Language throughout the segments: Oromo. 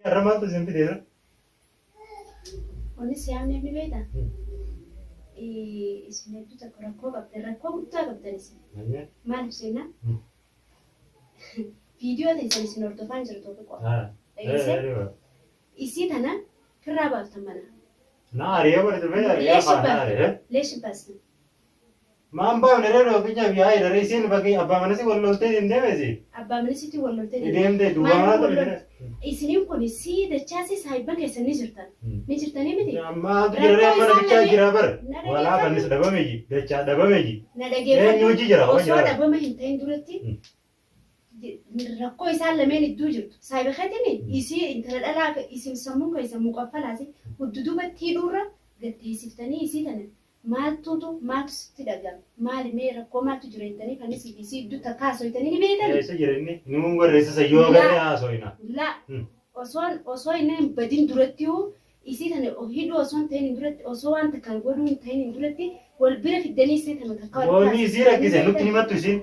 الرماد زين بدير ونسيان ابن بيتا اسمه تذكر ركوب تاقبتنسي ما نفسنا فيديو ده يسمى سنور تفان جرتو بقى ايوه يسيت انا كرابه تمنا ناري ابر تبي ليش بس ما أمبا نرى كذا بياي رئيسين باقي أبا منسي واللوتة دين دمزي أبا منسي تي واللوتة دين ده دوما ده إسنيم كوني سي ده تشاسي سايبا كيسن نجرتني مدي ما تجرى ما نبيشة جرا بر ولا كنيس دبا ميجي ده تشا دبا ميجي ده نيوجي جرا وصار دبا ما هنتين دولتي ركو يسال لمن الدوجر سايبا خدني يسي انت لا اسم سموك يسموك أفلاسي ودودو بتيرورا قد تيسفتني يسي تنا maal sitti dhagam maali mee rakkoo maaltu jira jettanii kan isin iddoo takka haasofitanii ni beektan. Eessa jireenya nuun warreessa sayyoo agarree haasofina. La osoo inni badin duratti hoo isii kana hidhuu osoo hin ta'in duratti osoo wanta kan godhuu hin ta'in duratti wal bira fiddanii isii kana takka wal Wanni isii rakkise nutti himattu isin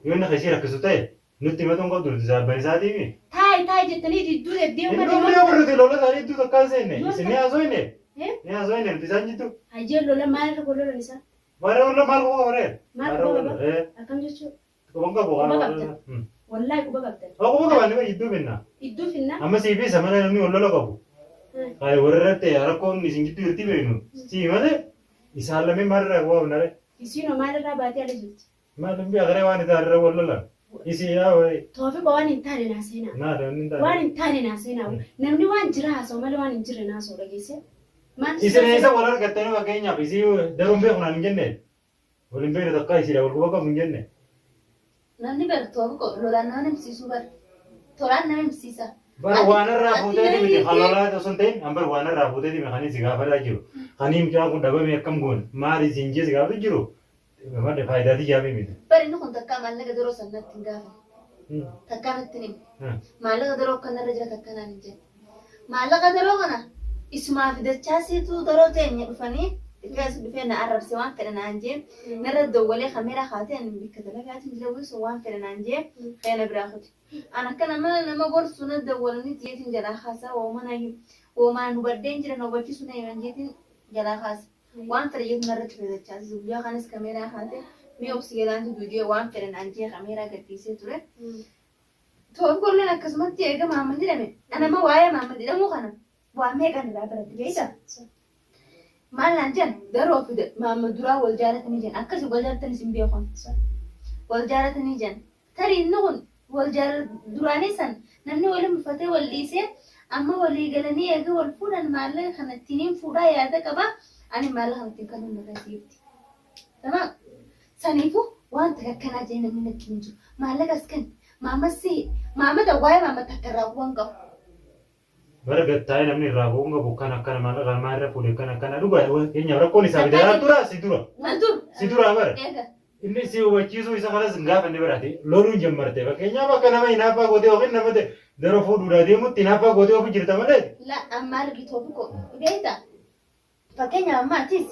yoo inni isii rakkisu ta'e nutti himatu hin qabdu zaabban isaatiimi. Taayi jettanii didduu deddeemu malee. Inni yoo warrate lola isaanii iddoo takka hin seenne isin ni haasofne. Ni haasofne nuti isaan jittu. Hajjee lola maalirra godhoo isaa? Bara wala maal koo waree? Maal koo baba? Akkam jechuudha? Kubanka bu'aa. Wallahi kuba qabdan. Kuba qaban ni iddoo finna. Iddoo finna? Amma si fi samana namni wallolo qabu. Kai warrate rakkoon isin giddu irti beenu. Si malee isaan lamee maalirraa bu'aa bunare? Isiinoo maalirraa baatee ala jirti? Maal dubbii agaree waan itaarra wallola. Isi yaa wayi. Toofi waan hin taane naaseenaa. Naa dhabni hin taane. Waan hin taane naaseenaa. Namni waan jira haasa'u malee waan hin jirre naasa'u dhageesse. Isin isa wal argattanii fakkeenyaaf isii daruun beekunaan hin jenne. Waliin beekne takka isiidha wal quba qabu hin jenne. Namni bartoofu lolaan nama himsiisuu bara. Tolaan nama himsiisa. Bara waan irraa fuutee miti halolaa osoo hin ta'in ambar waan irraa fuutee dhime kan si gaafataa jiru. Kan himchaa kun dhabame akkam goone maali isin jee si gaafatu jiru. Madda faayidaati jaabii miti. Bari inni kun takkaa maallaqa daroo sanatti hin gaafamu. Takkaa natti himi. Maallaqa daroo kanarra jira takkaa naan hin jenne. Maallaqa daroo kana isumaaf dachaasiitu daroo teenya dhufanii xiqqeessu dhufee na arrabse waan fedhe naan jee narra dawwalee kameeraa kaatee ani bikka dalagaatiin jira wisu waan fedhe naan jee feena biraa kuti. An akka nama gorsu na dawwalanii tiyeetiin jalaa haasaa woomaan hubaddeen jira na hubachiisu na himan jeetiin jalaa haasa. Waan fedhe jeetu narra ture dachaasisu guyyaa kanis kameeraa kaatee mee obsigeelaantu duudee waan fedhe naan jee kameeraa gadhiisee ture. Toon golleen akkasumatti eega Mahammad jedhame. Anama waa'ee Mahammad jedhamu kana. Waan meeqan irraa baratti beekta? Maal naan jedhan daroo fide Mahammad duraa wal jaalatanii jedhan akkasii wal jaalatanii sin beekon. Wal jaalatanii jedhan tarii inni kun wal duraanii san namni waliin uffatee wal dhiisee amma walii galanii eega wal fuudhan maallaqa kana ittiin fuudhaa yaada qaba ani maallaqa kana ittiin kanuun irraa siifti. Tamam saniifuu wanta akkanaa jee namni natti hin jiru maallaqas kan Mahammad waa'ee Mahammad akka irraa bu'an qabu. Bara gattaa'ee namni irraa bu'uun qabu kan akkana maallaqa irraa fuudhee kan akkana dhugaa keenyaaf rakkoon isaa bitaa dura si dura. Si dura bara. Inni si hubachiisuu isa kanas gaafa inni barate loluun jammarte fakkeenyaaf akka nama hinaaffaa gootee ofiin nama daroo fuudhuudhaa deemutti hinaaffaa gootee ofii jirta malee. La amma argitu ofi koo beekta fakkeenyaaf ammaatis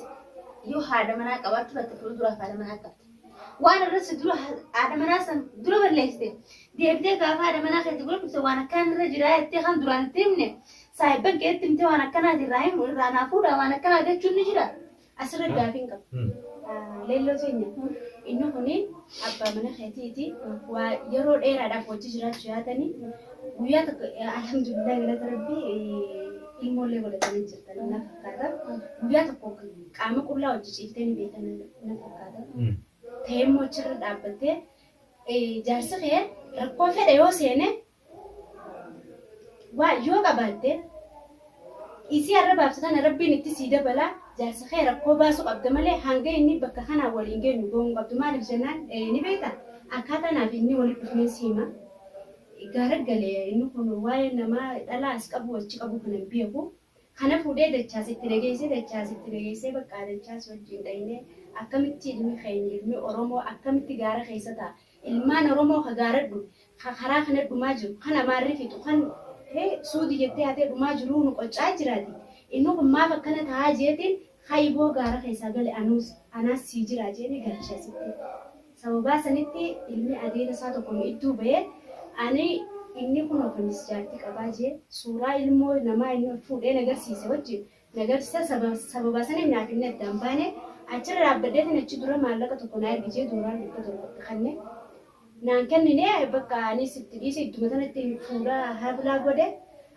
yoo haadha manaa qabaachuu batte fuulduraaf haadha manaa qabdi. Waan irratti dura haadha manaa san dura balleessite deebitee gaafa haadha manaa keessa gurgurte waan akkaan irra jira jettee kan duraan itti himne saayibban keetti himte waan akkanaati irraa naafuudha waan akkanaa jechuun ni jira. Asirra gaafiin qabu. Leelloo keenya inni kuni abbaa mana keetiiti waa yeroo dheeraadhaaf hojii jiraachuu yaadanii guyyaa tokko alhamdulillah galata rabbii ilmoollee godhatanii jirtan na fakkaata. Guyyaa tokko qaama qullaa hojii ciiftee ni beekan na fakkaata. Ta'emmoo achirra dhaabbattee jaarsi kee rakkoo fedhe yoo seene waa yoo qabaatte isii har'a baabsatan rabbiin itti sii dabala jaarsi kee rakkoo baasuu qabda malee hanga inni bakka kanaan waliin geenyu goonuu qabdu maaliif jennaan ni beekta akkaataa naaf inni walitti dhufnee siima gaara galee inni kun waa'ee namaa dhalaa as qabu achi qabu kan hin beeku kana fuudhee dachaasitti dhageessee bakka dachaas wajjin dhayinee akkamitti ilmi Oromoo akkamitti gaara keessa ta'a ilmaan Oromoo ka gaaradhu karaa kana dhumaa jiru kana maarri fixu kan suudii jettee haatee dhumaa jiru nu qoccaa jiraati inni kun maaf akkana ta'aa jeetiin hayboo gaara keessaa gale anaas sii jira jeeni galchasitti sababaa sanitti ilmi adeera isaa tokko iddoo bahee ani inni kun ofanis jaartii qabaa jee suuraa ilmoo namaa inni fuudhee nagarsiise wajjin nagarsiisa sababa sana naaf inni addaan baane achirra dhaabbadheetiin achi dura maallaqa tokko na ergijee dooraan dhibba torba kanne naan kennine bakka anis itti dhiise idduma sanatti fuudhaa hablaa godhe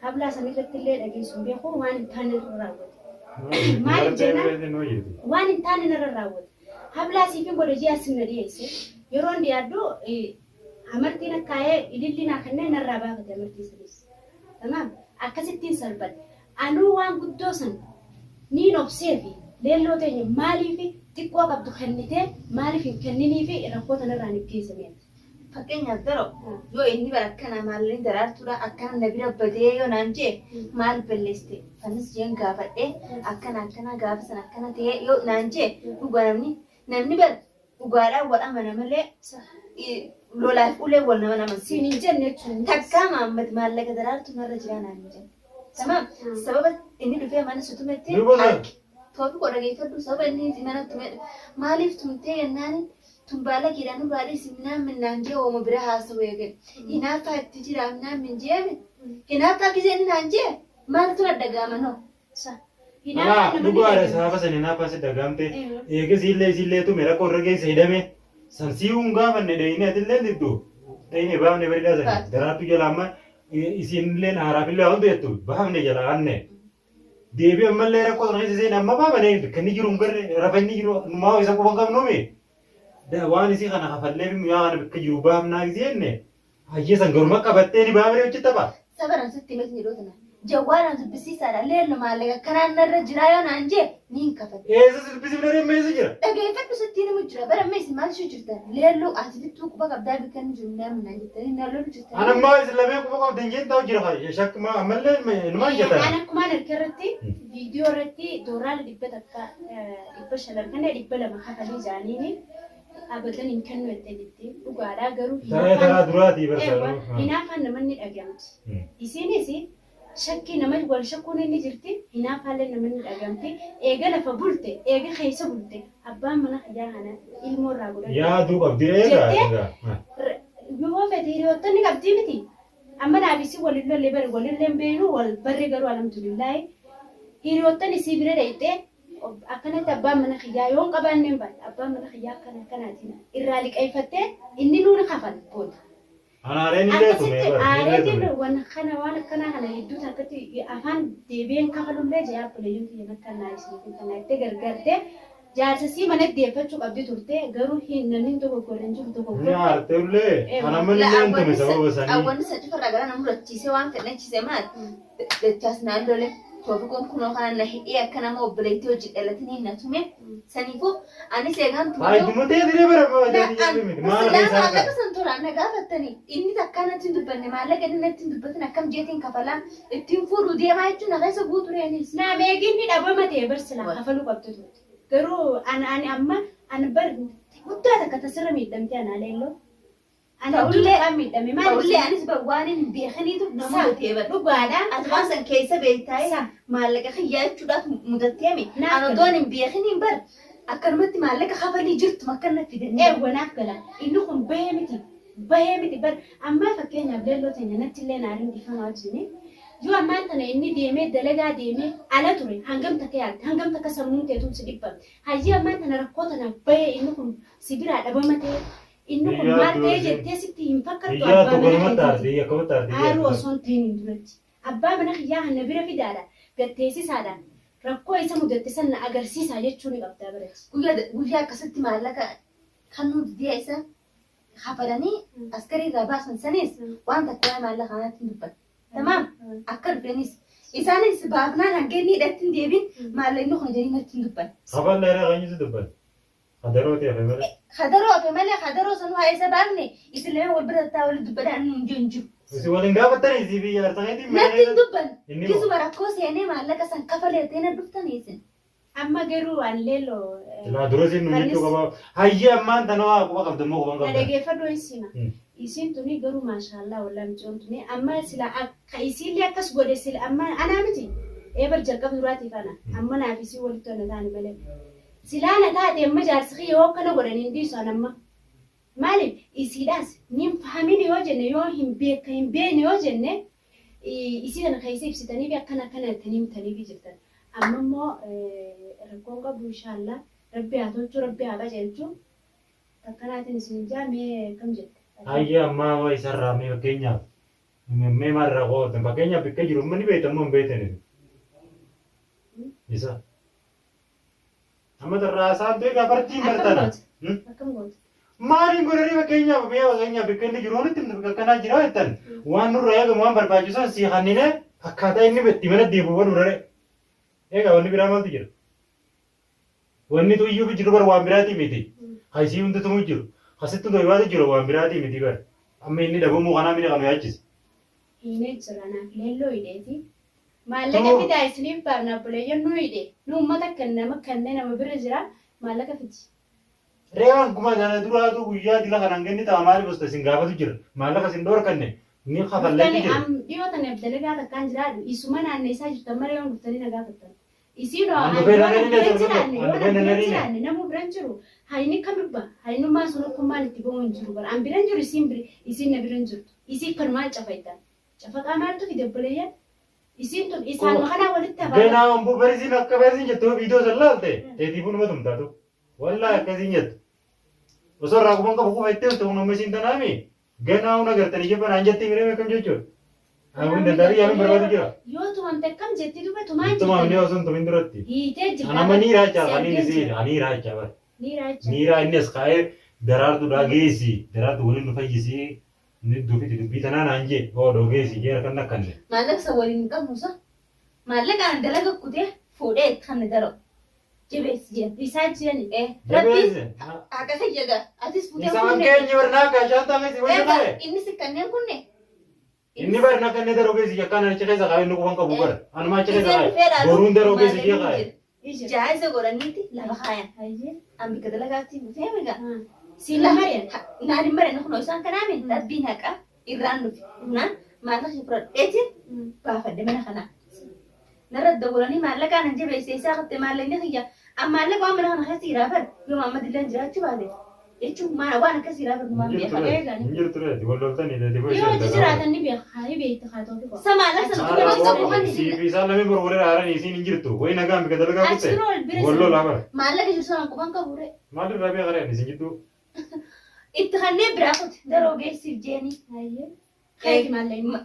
hablaa sanirratti illee dhageessuun beeku waan hin taane irra raawwate maal jennaan waan hin taane irra raawwate hablaa siifin godhe ji'a sinna dhiyeesse yeroo ndi yaaddu amartiin akkaa'ee ilillinaa kanneen irraa baafate amartii sanis tamaam akkasittiin salphate anuu waan guddoo san niin obsee fi leelloo teenya maaliif xiqqoo qabdu kennitee maaliif hin kenninii fi rakkoo tanarraan ibgeessamee fakkeenyaaf daroo yoo inni bara akkana maalin daraartuudha akkana na bira badee yoo naan jee maal balleessite fanis jeen gaafadhee akkana gaafa san akkana ta'ee yoo naan jee dhugaa namni bara dhugaadhaan wal amana malee lolaaf ulee wal nama siin hin jenne jechuun takkaa maammati maallaqa daraartu narra jiraa naan hin jenne. Tamam sababa inni dhufee mana sutumetti toofi godha geeffadhu sababa inni mana tume maaliif tumtee yennaan tumbaala kiidhaan baadhii simnaan minnaan jee oomo bira haasawuu eegale hinaaffaa itti jira minaan min jeeme hinaaffaa giseen naan jee maaltu adda gaamanoo. Dhugaadha sababa san hinaaffaa si dagaamte eegas illee tume rakkoo irra geesse hidhame san si'uun gaafanne dhayinee atillee diddu dhayinee baafne bareedaa sani daraartu jala amma isinillee haaraafillee waan beektu baafne jala aanne deebii ammallee rakkoo sana iseen amma baafne kan jiru garre rafanni jiru numaa isa quban qabnuumi waan isii kana hafallee miyaa kana bakka jiru baafnaa gisenne hayyeesan garuma qabattee ni baafne hojjetta ba'a. Sabaran sitti himati ni dhootana. Jawwaaraan dubbisiisaadha leellu maallaqa kanaan narra jiraa yoo naan jee ni hin kafate. Eessa dubbisiif narra meessa jira? Dhageeffadhu sitti himu jira bara meessi maal ishee jirtan leellu ati bittuu quba qabdaa bikkan jiru namni naan jettanii na lolu jirtan. Anammaa islamee quba qabdan jeen ta'u jira shakkuma ammallee numaan jettan. Ana akkumaan irratti viidiyoo irratti dooraala dhibba takka dhibba shanan kana dhibba lama hafanii jaaniini abadan hin kennu jettanitti dhugaadhaa garuu taraa duraatii barsaadhu. Hinaafaan namanni dhagamti. Isiinis shakki nama wal shakkuun inni jirti hinaafaallee namanni dhagamti eega lafa bulte eega keessa bulte abbaan mana xiyyaa kana ilmoo irraa godhatu. Yaaduu qabdi eegaa. Yoo fedhe hiriyootonni qabdii miti amma naafisi walillee bari walillee beenu wal barri garuu alhamdulillaahi hiriyootonni sii bira dhayxee akkanatti abbaan mana xiyyaa yoon qabaanneen baate abbaan mana xiyyaa akkanaatiin irraa liqeeffattee inni nuuni kafan booda. Anaaleen illee tume aareetiin waan akkanaa kana hedduu takkatti afaan deebi'een kafalullee jayaabule yoo ta'e akkanaa isiniif kana itti gargaartee jaarsasii mana deeffachuu qabdi turte garuu hin namni tokko godhan jiru tokko godhan. Ni aarteullee kana malee hin tume sababa sanii. Awwanni sachi farra gara namu rachiisee waan fedhachiise maal dachaas naan lole toofi kunoo kana na hidhee akka nama obboleettii hojii dhalatanii na tume saniifuu anis eegaan tume. Ayi dumatee diree bara maal maallaqa san tolaan na gaafattanii inni takkaan natti hin dubbanne maallaqa inni natti hin dubbatin akkam jeetiin kafalaa ittiin fuudhuu deemaa jechuun na keessa guutuu reenis. Naam eeginni dhabama ta'e barsiisaa kafaluu qabdu turte. Garuu ani amma ani bar guddaa takka tasirra miidhamtee ana leelloo. Ana ullee miidhame maal ullee anis waan hin beekaniitu nama ta'e dhugaadha. Ati waan san keessa beektaayee maallaqa xiyyaa jechuudhaaf mudatteemi. Ana odoon hin beekaniin bar akkanumatti maallaqa kafalii jirtu akkanatti fidanii. Wanaaf galaan inni kun bahee miti bar amma fakkeenyaaf leelloo teenya natti illee naariin dhifamaa wajjin. Yoo ammaan kana inni deemee dalagaa deemee ala ture hangam takka yaadde hangam takka sammuun teetuun si dhibbamte. Hayyii ammaan kana rakkoo tanaaf bahee inni kun si biraa dhabama ta'e inni kun maal ta'e jettee sitti hin fakkaattu abbaa mana kiyyaa. Haaruu osoo hin ta'in hin duratti. Abbaa mana kiyyaa hanna bira fidaadha gatteessisaadhaan rakkoo isa mudatte san na agarsiisaa jechuu ni qabdaa biratti. Guyyaa akkasitti maallaqa kan nuti diya isa hafadanii askarii irraa baasan sanis waan takka maallaqa kanatti hin dubbatu. Tamam akka dhufeenis isaanis baafnaan hanga inni hidhatti hin deebiin maallaqni kun jedhanii natti hin dubban. Qabaan dheeraa kan jiru dubban. Hadaroo ta'e malee. Hadaroo malee hadaroo sanuu haa isa baafne isillee wal bira ta'aa waliin dubbadhaan hin jiru. Isi waliin gaafatanii si biyya artanii natti hin dubban. Kisuma rakkoo seenee maallaqa san kafalee na dhuftaniisin. Amma garuu an leelloo. Ilaa dura siin nu jechuu qaba. Hayyee ammaan tanaa quba qabda moo quban qabda. Dhageeffadhu isina. Isin tuni garuu maashaallah wallaan micoon tuni amma sila akka isillee akkas godhe sila amma anaa miti eebar jalqaba duraatiif ana amma naaf isii walitti ona taane malee silaa na taate amma jaarsii yoo akkana godhan hin dhiisu amma Maaliif isiidhaas nin fahamin yoo jenne yoo hin beekne yoo jenne isii kana keessa ibsitanii fi akkana jettanii himtanii jirtan. Amma immoo rakkoon qabu inshaallah rabbi haa tolchu rabbi haa qajeelchu akkanaatiin isin jaamee kam jette. Ayya amma isarraa mee fakkeenyaaf mee maalirraa qo'atan fakkeenyaaf bakka jiru manni beekamu hin beekne. Isa. Amma tarraa isaan ta'e gaafartiin bartana. Akkam goota. Maaliin godhanii fakkeenyaaf bakka inni jiru walitti bakka akkanaa jira jettan waan nurra eegamu waan barbaachisan si hannine akkaataa inni itti mana deebi'u dura. Egaa wanni biraa maaltu jira? Wanni tuyyuu jiru bara waan biraati miti. Haysii hundatu jiru. Hasitti doywaatu jiru waan biraati miti bara. Amma inni dhabamuu kanaa mini kan yaachisa. Hine jira naaf leelloo hidheeti. Maallaqa fidaa isiniif baarnaa buleeyyoon nu hidhe. Nu uummata kanneen nama bira jira maallaqa fiti. Reewwan kuma kana duraatu guyyaa dila kanaan ganni ta'a maaliif osoo isin gaafatu jira. Maallaqa isin dhoorkanne ni kafalleetti jira. Dhiyoo tana dalagaa takkaan jiraadhu isuma naanneessaa jirtan malee yoo dhuftanii na gaafattan. Isiin namu biran jiru hayni kamibba haynummaa sun akkumaan itti bahu hin jiru bara an biran jiru isiin na biran jirtu isii kan maal cafaytan cafaqaa maaltu fide buleeyyan isiin tun isaan kanaa walitti hafaa ganaa ombuu barisiin akka barisiin jettu viidiyoo san laalte teetii bunuma tumtaatu wallaa akkasiin jettu osoo irraa kuban qabu kufa itti ta'u nama isiin tanaami ganaa una gartanii jibban an jetti miree meeqam jechuudha. Aku dandari yang berbeda juga. Yo tuan tekam jeti tu betul macam. Itu mah ni orang tu minta roti. Ite juga. Anak mana ni raja, ani ni sih, ani raja ber. Nira ini sekarang darar tu dah gesi, darar tu boleh lupa gesi. Ni dupi tanah nanje, oh do gesi, dia akan nak kande. Malak sawalin kam musa. Malak kan dalam kutia, food kan daro. Jebes je, research je ni. Tapi agak saja ga. Atis punya. Sama kayak ni warna kacang ni sih macam mana? Ini sekannya pun ni. Ini baru nak kene daro gesi, ya kan cakap saya kawin nuku bangka bukan. Anu macam cakap borun daro gesi dia kawin. Jahaz goran niti lama kaya. Ambil ke dalam gati, betul mega. Sila Marian. Nari Marian nak nusan kanamin, tapi nak Iran lu. Nah, mana sih perut? Ejin, apa dia mana kana? Narat goran ni malah kan aja biasa saya kata malah ni kerja. Malah kau mana kana kasih rapat, lu mama dilan jerat coba deh. Itu mana wana kasih rapat mama dia pakai kan? Injil tu deh, dibolong tani deh, dibolong. Yo, jerat ni biar kaya biar itu kata tu. Sama lah, sama tu macam bukan Si bisa lebih berburu arah ni sini injil tu. Woi naga ambil kata lega putih. Bolong lama. Malah ke justru aku bangka bure. Malu rabi agak ni sini tu. Itu kan ni berakut, daroge si Jenny. Aye. Kayak malah ini.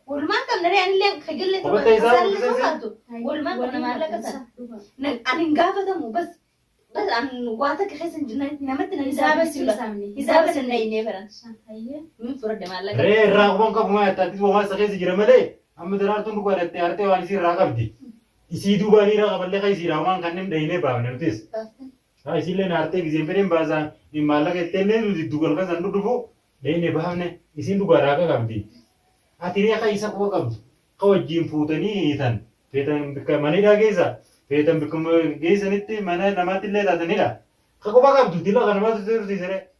Ulman kan nari anile khagil tu. Apa tak isap tu? Ulman kan malah kata. Nang aning gava tu bas bas an wata ke khesen junai namat na Hisabah sila samni. Hisabah sila ini beran. Aye. Min furad malah. Ragu bangka bunga tadi bunga sakit si jiran male. Amma darar tu nuku ada tiar te wani si ragam di. Isi dua ni raga balle kai si rawan kan nem dahine bawa nantis. Ha isi le narte gizemperin baza ni malah ke tene tu dugal kan sandu dubu dahine bawa ne isi dua raga kam di. Akhirnya kai isa kuwa kam. Kau jim putani itan. Fetan bika mani dah geza. Fetan bika geza nitti mana nama tille dah tani lah. Kau bakal tu tila kan nama tu tu sere.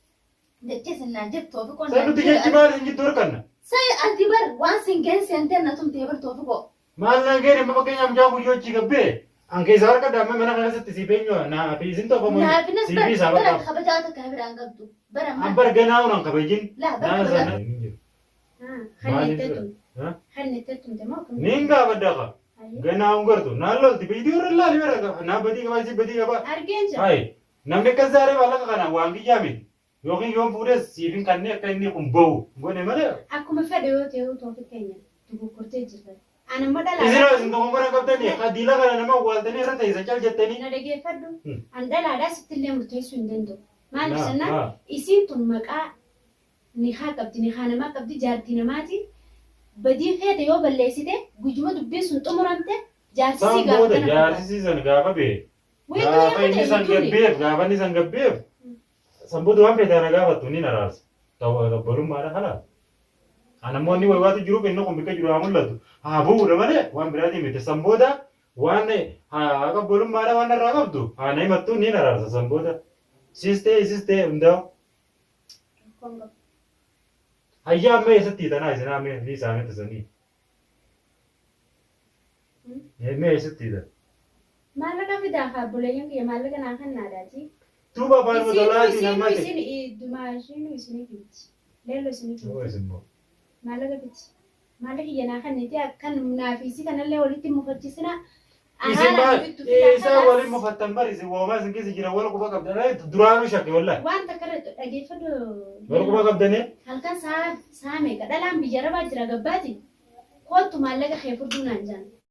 Dece senajat tu aku kon. Saya tu tiga cuma injit tur kan. Saya antibar one single center na tum tebar tu aku. Malah gini memang kayaknya menjauh yo ciga be. Angke zar kan dah mana kan seti si penyo na api izin tu apa mau si bi sama Beran khabar tu kah beran angkat tu. Beran. Ambar gana orang kabajin. Lah, Nah beran. sana. Khani tetum. Khani tetum temo. Ninga benda ka. Gana unggar tu. Nalol ti video rela ni mereka. Na badi ka basi badi ka ba. Argenja. Hai. Namne kazare wala ka kana wangi jamin. Yokin yom pure sivin kanne kanne kumbau. Gone male. Aku mafade yo teu to Kenya. Tu kurte jirta. Ana madala. Isira sinto ngora kaptani. Kadila kana nama waltani rata isa chal jettani. Na dege faddu. Andala da sitille murtay sundendo. Maal Ah. sana isin tun maqa ni khaqabti ni khanama qabdi jarti namati. Badi fede yo balleesite gujuma dubbi sun xumuramte jaarsisi Samboda jaarsisi san gaafa be. Gaafa inni san gabbeef gaafa inni san gabbeef. Samboda waan fedana gaafa tu ni naraas. Tabbalummaadha halaa. Namoonni waywaatu jiru kennu kun bika jiru haa mul'atu. Haa bu'uudha malee waan biraatii miti. Samboda waan qabbalummaadha waan irraa qabdu. Haa na himattu ni naraasa samboda. Sistee hundaa'u. Hayyaa amma eessatti tanaa isin haamee ni isaanii tasanii. Mee eessatti tan. Maallaqa fidaa haa buleeyyan kiyya maallaqa naa kan naadhaati. Tuba baru dolati nama Isin dumaashinu isinii kibiti. Leello isinii kibiti. Oh esimbo. Maallaqa biti. Maallaqa iyyanaa kan nuti akkan naafisi kanallee walitti mufachiisina. Isin ba isa wali mufattan bari isin wama isin keessa jira wal quba qabdanii duraanuu shakke wallahi. Waan takka irratti dhageeffadhu. Wal quba qabdanii. Halkan saa meeqa dhalaan biyya rabaa jira gabbaati. Kootu maallaqa kee furduu naan jaan.